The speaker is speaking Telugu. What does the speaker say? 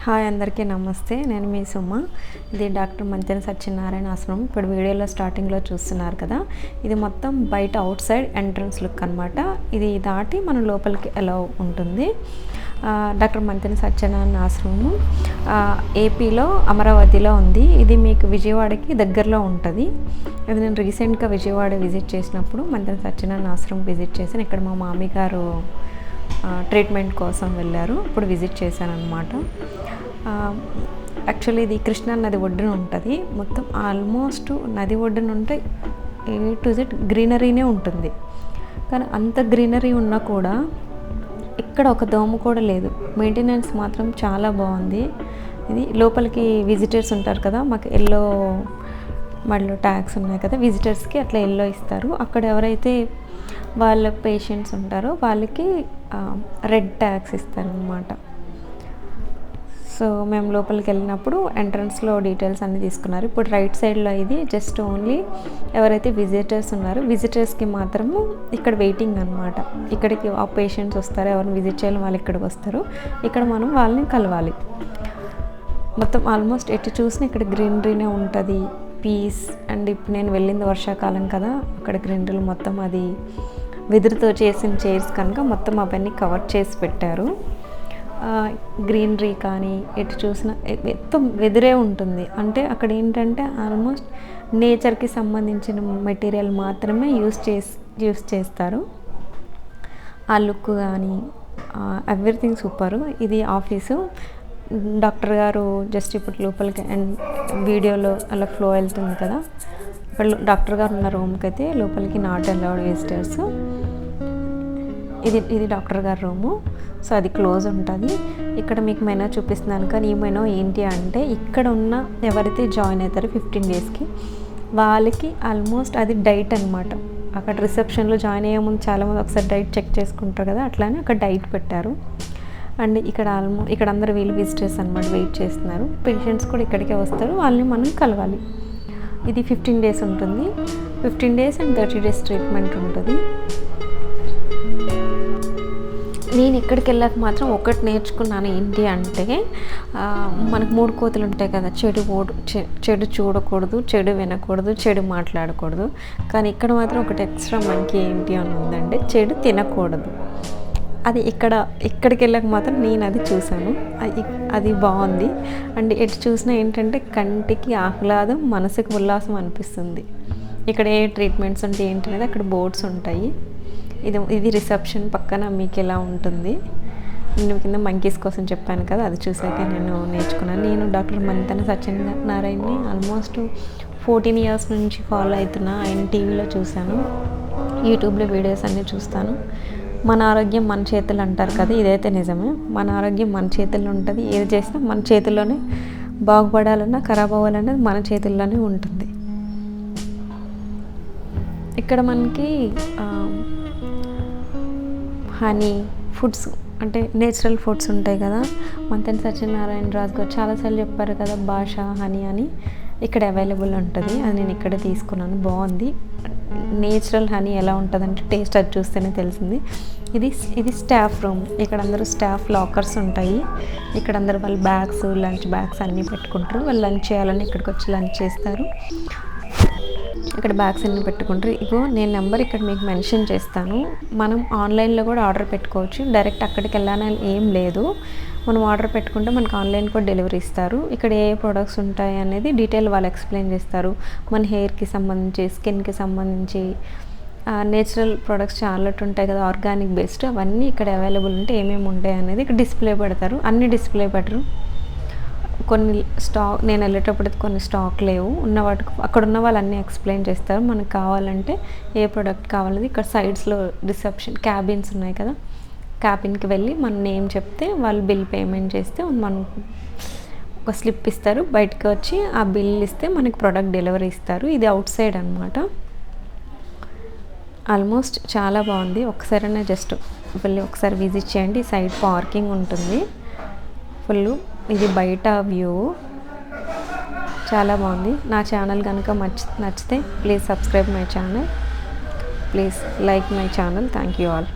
హాయ్ అందరికీ నమస్తే. నేను మీ సుమ. ఇది డాక్టర్ మంతెన సత్యనారాయణ ఆశ్రమం. ఇప్పుడు వీడియోలో స్టార్టింగ్లో చూస్తున్నారు కదా, ఇది మొత్తం బయట అవుట్ సైడ్ ఎంట్రన్స్ లుక్ అనమాట. ఇది దాటి మనం లోపలికి ఎలా ఉంటుంది. డాక్టర్ మంతెన సత్యనారాయణ ఆశ్రమం ఏపీలో అమరావతిలో ఉంది. ఇది మీకు విజయవాడకి దగ్గరలో ఉంటుంది. ఇది నేను రీసెంట్గా విజయవాడ విజిట్ చేసినప్పుడు మంతెన సత్యనారాయణ ఆశ్రమం విజిట్ చేశాను. ఇక్కడ మా మామీ గారు ట్రీట్మెంట్ కోసం వెళ్ళారు. ఇప్పుడు విజిట్ చేశాను అనమాట. యాక్చువల్లీ ఇది కృష్ణా నది ఒడ్డున ఉంటుంది. మొత్తం ఆల్మోస్ట్ నది ఒడ్డున ఉంటే ఏ టు జెడ్ గ్రీనరీనే ఉంటుంది. కానీ అంత గ్రీనరీ ఉన్నా కూడా ఇక్కడ ఒక దోమ కూడా లేదు. మెయింటెనెన్స్ మాత్రం చాలా బాగుంది. ఇది లోపలికి విజిటర్స్ ఉంటారు కదా, మాకు ఎల్లో మళ్ళీ ట్యాగ్స్ ఉన్నాయి కదా, విజిటర్స్కి అట్లా ఎల్లో ఇస్తారు. అక్కడ ఎవరైతే వాళ్ళ పేషెంట్స్ ఉంటారో వాళ్ళకి రెడ్ ట్యాగ్స్ ఇస్తారనమాట. సో మేము లోపలికి వెళ్ళినప్పుడు ఎంట్రన్స్లో డీటెయిల్స్ అన్నీ తీసుకున్నారు. ఇప్పుడు రైట్ సైడ్లో ఇది జస్ట్ ఓన్లీ ఎవరైతే విజిటర్స్ ఉన్నారో విజిటర్స్కి మాత్రము ఇక్కడ వెయిటింగ్ అనమాట. ఇక్కడికి ఆ పేషెంట్స్ వస్తారు, ఎవరిని విజిట్ చేయాలి వాళ్ళు ఇక్కడికి వస్తారు. ఇక్కడ మనం వాళ్ళని కలవాలి. మొత్తం ఆల్మోస్ట్ ఎటు చూసినా ఇక్కడ గ్రీనరీనే ఉంటుంది, పీస్. అండ్ ఇప్పుడు నేను వెళ్ళింది వర్షాకాలం కదా, అక్కడ గ్రీనరీలు మొత్తం అది వెదురుతో చేసిన చైర్స్ కనుక మొత్తం అవన్నీ కవర్ చేసి పెట్టారు. గ్రీనరీ కానీ ఎటు చూసినా మొత్తం వెదురే ఉంటుంది. అంటే అక్కడ ఏంటంటే ఆల్మోస్ట్ నేచర్కి సంబంధించిన మెటీరియల్ మాత్రమే యూస్ చేస్తారు. ఆ లుక్ కానీ ఎవ్రీథింగ్ సూపరు. ఇది ఆఫీసు. డాక్టర్ గారు జస్ట్ ఇప్పుడు లోపలికి అండ్ వీడియోలో అలా ఫ్లో వెళ్తుంది కదా, ఇక్కడ డాక్టర్ గారు ఉన్న రూమ్కి అయితే లోపలికి నాట్ అలౌడ్ విజిటర్స్. ఇది డాక్టర్ గారి రూము. సో అది క్లోజ్ ఉంటుంది. ఇక్కడ మీకు మెనూ చూపిస్తున్నాను. కానీ ఈ మెనూ ఏంటి అంటే, ఇక్కడ ఉన్న ఎవరైతే జాయిన్ అవుతారో 15 డేస్కి వాళ్ళకి ఆల్మోస్ట్ అది డైట్ అనమాట. అక్కడ రిసెప్షన్లో జాయిన్ అయ్యే ముందు చాలామంది ఒకసారి డైట్ చెక్ చేసుకుంటారు కదా, అట్లానే అక్కడ డైట్ పెట్టారు. అండ్ ఇక్కడ ఇక్కడ అందరు వీళ్ళు విజిటర్స్ అనమాట, వెయిట్ చేస్తున్నారు. పేషెంట్స్ కూడా ఇక్కడికే వస్తారు, వాళ్ళని మనం కలవాలి. ఇది 15 డేస్ ఉంటుంది. 15 డేస్ అండ్ 30 డేస్ ట్రీట్మెంట్ ఉంటుంది. నేను ఇక్కడికి వెళ్ళాక మాత్రం ఒకటి నేర్చుకున్నాను. ఏంటి అంటే, మనకు 3 కోతులు ఉంటాయి కదా, చెడు చూడకూడదు, చెడు వినకూడదు, చెడు మాట్లాడకూడదు. కానీ ఇక్కడ మాత్రం ఒకటి ఎక్స్ట్రా మనకి ఏంటి అని ఉందంటే, చెడు తినకూడదు. అది ఇక్కడికి వెళ్ళాక మాత్రం నేను అది చూశాను. అది బాగుంది. అండ్ ఎటు చూసినా ఏంటంటే కంటికి ఆహ్లాదం, మనసుకు ఉల్లాసం అనిపిస్తుంది. ఇక్కడ ఏ ట్రీట్మెంట్స్ ఉంటాయి ఏంటి అనేది అక్కడ బోర్డ్స్ ఉంటాయి. ఇది రిసెప్షన్ పక్కన మీకు ఎలా ఉంటుంది. నేను కింద మంకీస్ కోసం చెప్పాను కదా, అది చూసాక నేను నేర్చుకున్నాను. నేను డాక్టర్ మంతెన సత్యనారాయణని ఆల్మోస్ట్ 14 ఇయర్స్ నుంచి ఫాలో అవుతున్నా. ఆయన టీవీలో చూశాను, యూట్యూబ్లో వీడియోస్ అన్నీ చూస్తాను. మన ఆరోగ్యం మన చేతులు అంటారు కదా, ఇదైతే నిజమే. మన ఆరోగ్యం మన చేతుల్లో ఉంటుంది. ఏది చేసినా మన చేతుల్లోనే, బాగుపడాలన్నా ఖరాబ్ అవ్వాలన్నది మన చేతుల్లోనే ఉంటుంది. ఇక్కడ మనకి హనీ ఫుడ్స్ అంటే నేచురల్ ఫుడ్స్ ఉంటాయి కదా. మంతెన సత్యనారాయణ రాజు గారు చాలాసార్లు చెప్పారు కదా, భాష హనీ అని ఇక్కడ అవైలబుల్ ఉంటుంది. అది నేను ఇక్కడే తీసుకున్నాను. బాగుంది. నేచురల్ హనీ ఎలా ఉంటుందంటే టేస్ట్ అది చూస్తేనే తెలిసింది. ఇది స్టాఫ్ రూమ్. ఇక్కడ అందరూ స్టాఫ్ లాకర్స్ ఉంటాయి. ఇక్కడ అందరూ వాళ్ళ బ్యాగ్స్, లంచ్ బ్యాగ్స్ అన్నీ పెట్టుకుంటారు. వాళ్ళు లంచ్ చేయాలని ఇక్కడికి వచ్చి లంచ్ చేస్తారు. ఇక్కడ బ్యాగ్స్ అన్నీ పెట్టుకుంటారు. ఇగో నేను నెంబర్ ఇక్కడ మీకు మెన్షన్ చేస్తాను. మనం ఆన్లైన్లో కూడా ఆర్డర్ పెట్టుకోవచ్చు. డైరెక్ట్ అక్కడికి వెళ్ళాలని ఏం లేదు. మనం ఆర్డర్ పెట్టుకుంటే మనకు ఆన్లైన్ కూడా డెలివరీ ఇస్తారు. ఇక్కడ ఏ ప్రొడక్ట్స్ ఉంటాయి అనేది డీటెయిల్ వాళ్ళు ఎక్స్ప్లెయిన్ చేస్తారు. మన హెయిర్కి సంబంధించి, స్కిన్కి సంబంధించి నేచురల్ ప్రొడక్ట్స్ చాలా ఉంటాయి కదా, ఆర్గానిక్ బేస్డ్, అవన్నీ ఇక్కడ అవైలబుల్ ఉంటే ఏమేమి ఉంటాయి అనేది ఇక్కడ డిస్ప్లే పెడతారు. అన్ని డిస్ప్లే పెట్టరు. కొన్ని స్టాక్ నేను వెళ్ళేటప్పుడు కొన్ని స్టాక్ లేవు. ఉన్న వాటికి అక్కడ ఉన్న వాళ్ళు అన్నీ ఎక్స్ప్లెయిన్ చేస్తారు. మనకు కావాలంటే ఏ ప్రోడక్ట్ కావాలనేది ఇక్కడ సైడ్స్లో రిసెప్షన్ క్యాబిన్స్ ఉన్నాయి కదా, క్యాబిన్కి వెళ్ళి మన నేమ్ చెప్తే వాళ్ళు బిల్ పేమెంట్ చేస్తే మనకు ఒక స్లిప్ ఇస్తారు. బయటకు వచ్చి ఆ బిల్ ఇస్తే మనకి ప్రోడక్ట్ డెలివరీ ఇస్తారు. ఇది అవుట్ సైడ్ అనమాట. ఆల్మోస్ట్ చాలా బాగుంది. ఒకసారైనా జస్ట్ వెళ్ళి ఒకసారి విజిట్ చేయండి. సైడ్ పార్కింగ్ ఉంటుంది ఫుల్. ఇది బయట వ్యూ. చాలా బాగుంది. నా ఛానల్ కనుక నచ్చితే please subscribe my channel, please like my channel. Thank you all.